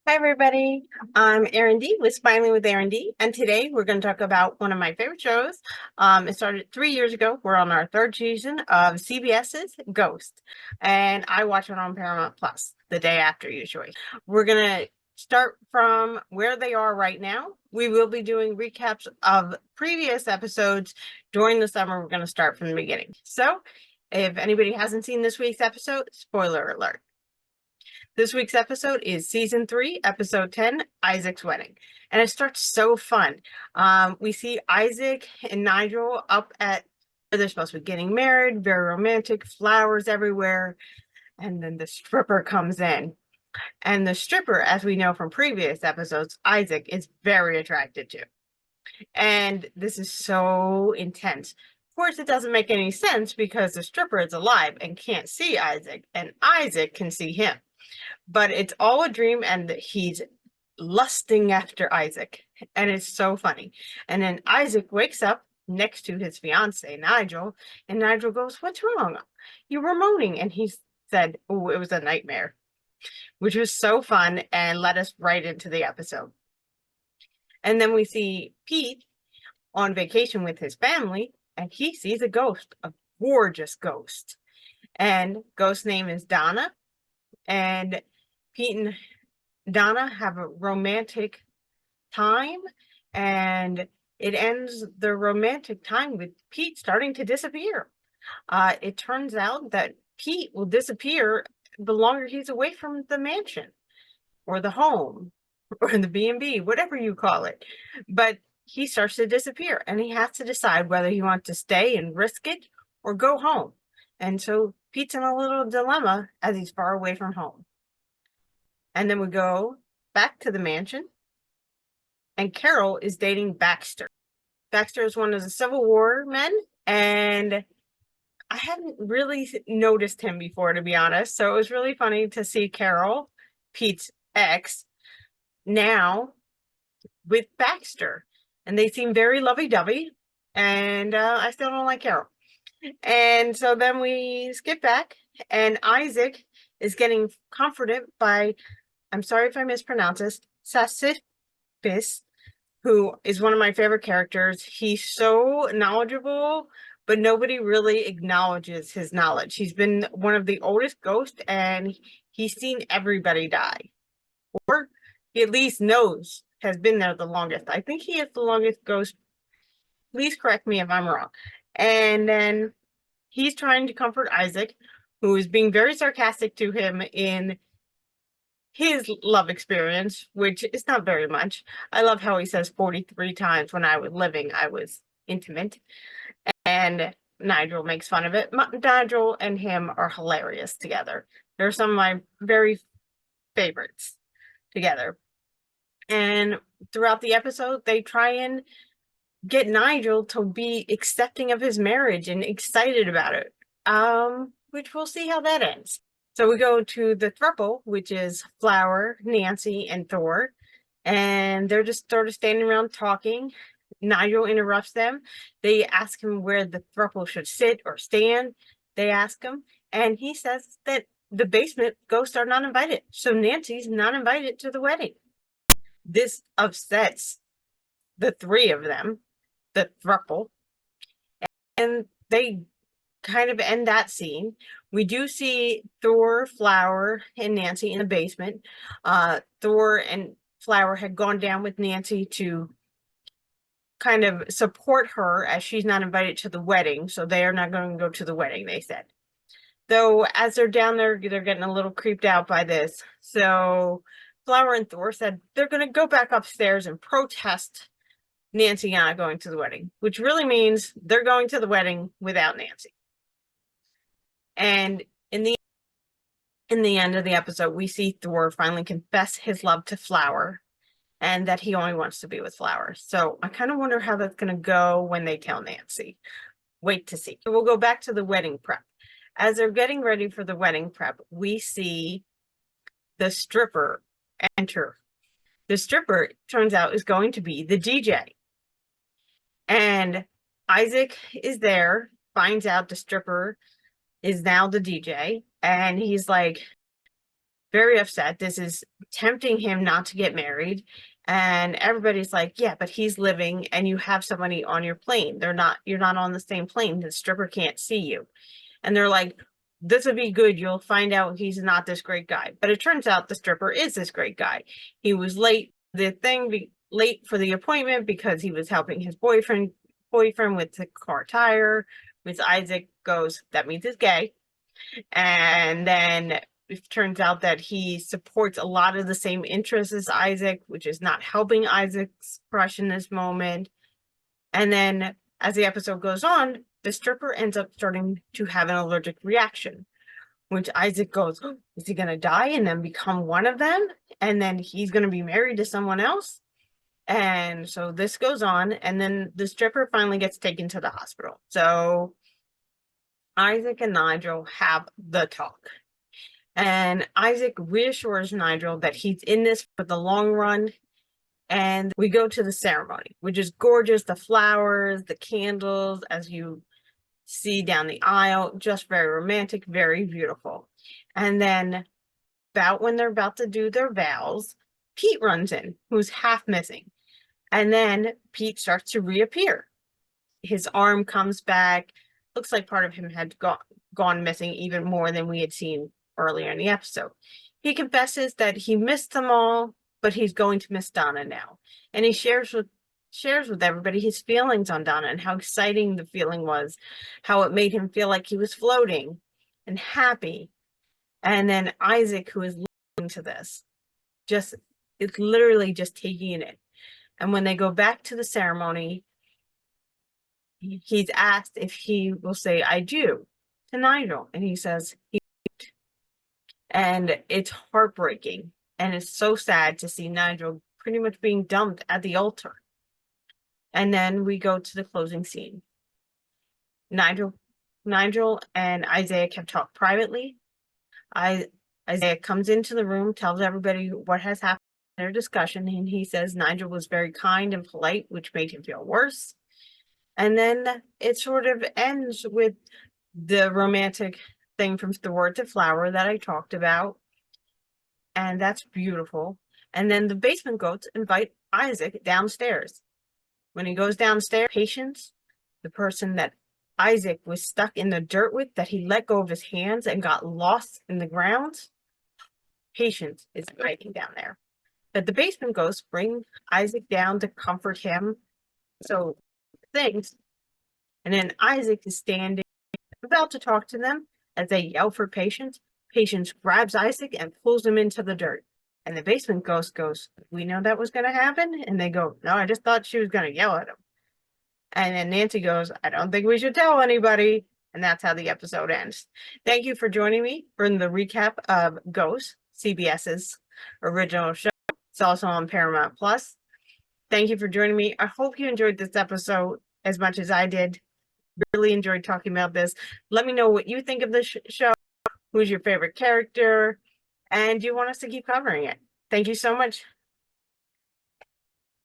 Hi, everybody. I'm Erin D with Smiling with Erin D, and today we're going to talk about one of my favorite shows. It started 3 years ago. We're on our third season of CBS's Ghost, and I watch it on Paramount Plus the day after usually. We're going to start from where they are right now. We will be doing recaps of previous episodes during the summer. We're going to start from the beginning. So if anybody hasn't seen this week's episode, spoiler alert. This week's episode is season 3, episode 10, Isaac's Wedding. And it starts so fun. We see Isaac and Nigel up at where they're supposed to be getting married, very romantic, flowers everywhere. And then the stripper comes in. And the stripper, as we know from previous episodes, Isaac is very attracted to. And this is so intense. Of course, it doesn't make any sense because the stripper is alive and can't see Isaac, and Isaac can see him. But it's all a dream, and he's lusting after Isaac, and it's so funny. And then Isaac wakes up next to his fiance Nigel, and Nigel goes, "What's wrong? You were moaning." And he said, "Oh, it was a nightmare," which was so fun and led us right into the episode. And then we see Pete on vacation with his family, and he sees a ghost, a gorgeous ghost. And ghost name is Donna. And Pete and Donna have a romantic time, and it ends the romantic time with Pete starting to disappear. It turns out that Pete will disappear the longer he's away from the mansion or the home or the B&B, whatever you call it. But he starts to disappear, and he has to decide whether he wants to stay and risk it or go home. And so Pete's in a little dilemma as he's far away from home. And then we go back to the mansion, and Carol is dating Baxter. Baxter is one of the Civil War men, and I hadn't really noticed him before, to be honest. So it was really funny to see Carol, Pete's ex, now with Baxter. And they seem very lovey-dovey, and I still don't like Carol. And so then we skip back, and Isaac is getting comforted by, I'm sorry if I mispronounce this, Sassipis, who is one of my favorite characters. He's so knowledgeable, but nobody really acknowledges his knowledge. He's been one of the oldest ghosts, and he's seen everybody die. Or he at least knows, has been there the longest. I think he is the longest ghost. Please correct me if I'm wrong. And then he's trying to comfort Isaac, who is being very sarcastic to him in his love experience, which is not very much. I love how he says 43 times when I was living, I was intimate. And Nigel makes fun of it. Nigel and him are hilarious together. They're some of my very favorites together. And throughout the episode, they try and get Nigel to be accepting of his marriage and excited about it, which we'll see how that ends. So we go to the throuple, which is Flower, Nancy, and Thor, and they're just sort of standing around talking. Nigel interrupts them. They ask him where the throuple should sit or stand. They ask him, and he says that the basement ghosts are not invited, so Nancy's not invited to the wedding. This upsets the three of them, the throuple, and they kind of end that scene. We do see Thor, Flower, and Nancy in the basement. Thor and Flower had gone down with Nancy to kind of support her as she's not invited to the wedding, so they are not going to go to the wedding, they said. Though as they're down there, they're getting a little creeped out by this. So Flower and Thor said they're going to go back upstairs and protest Nancy not going to the wedding, which really means they're going to the wedding without Nancy. And in the end of the episode, we see Thor finally confess his love to Flower and that he only wants to be with Flower. So I kind of wonder how that's going to go when they tell Nancy. Wait to see. So we'll go back to the wedding prep. As they're getting ready for the wedding prep, we see the stripper enter. The stripper, turns out, is going to be the DJ. And Isaac is there, finds out the stripper is now the DJ, and he's like, very upset. This is tempting him not to get married. And everybody's like, yeah, but he's living and you have somebody on your plane. You're not on the same plane. The stripper can't see you. And they're like, this would be good. You'll find out he's not this great guy. But it turns out the stripper is this great guy. He was late late for the appointment because he was helping his boyfriend with the car tire, which Isaac goes, that means he's gay. And then it turns out that he supports a lot of the same interests as Isaac, which is not helping Isaac's crush in this moment. And then as the episode goes on, the stripper ends up starting to have an allergic reaction, which Isaac goes, oh, is he going to die and then become one of them? And then he's going to be married to someone else? And so this goes on, and then the stripper finally gets taken to the hospital. So Isaac and Nigel have the talk. And Isaac reassures Nigel that he's in this for the long run. And we go to the ceremony, which is gorgeous. The flowers, the candles, as you see down the aisle, just very romantic, very beautiful. And then about when they're about to do their vows, Pete runs in, who's half missing. And then Pete starts to reappear. His arm comes back. Looks like part of him had gone missing even more than we had seen earlier in the episode. He confesses that he missed them all, but he's going to miss Donna now. And he shares with everybody his feelings on Donna and how exciting the feeling was, how it made him feel like he was floating and happy. And then Isaac, who is listening to this, is literally just taking it. And when they go back to the ceremony, he's asked if he will say, I do, to Nigel. And he says, and it's heartbreaking. And it's so sad to see Nigel pretty much being dumped at the altar. And then we go to the closing scene. Nigel and Isaac have talked privately. Isaac comes into the room, tells everybody what has happened in their discussion, and he says Nigel was very kind and polite, which made him feel worse. And then it sort of ends with the romantic thing from the word to flower that I talked about. And that's beautiful. And then the basement goats invite Isaac downstairs. When he goes downstairs, Patience, the person that Isaac was stuck in the dirt with, that he let go of his hands and got lost in the ground, Patience is hiding down there. But the basement ghosts bring Isaac down to comfort him. So things. And then Isaac is standing about to talk to them as they yell for Patience. Patience grabs Isaac and pulls him into the dirt. And the basement ghost goes, we know that was going to happen? And they go, no, I just thought she was going to yell at him. And then Nancy goes, I don't think we should tell anybody. And that's how the episode ends. Thank you for joining me for the recap of Ghosts, CBS's original show. It's also on Paramount Plus. Thank you for joining me. I hope you enjoyed this episode as much as I did. Really enjoyed talking about this. Let me know what you think of this show. Who's your favorite character? And do you want us to keep covering it? Thank you so much.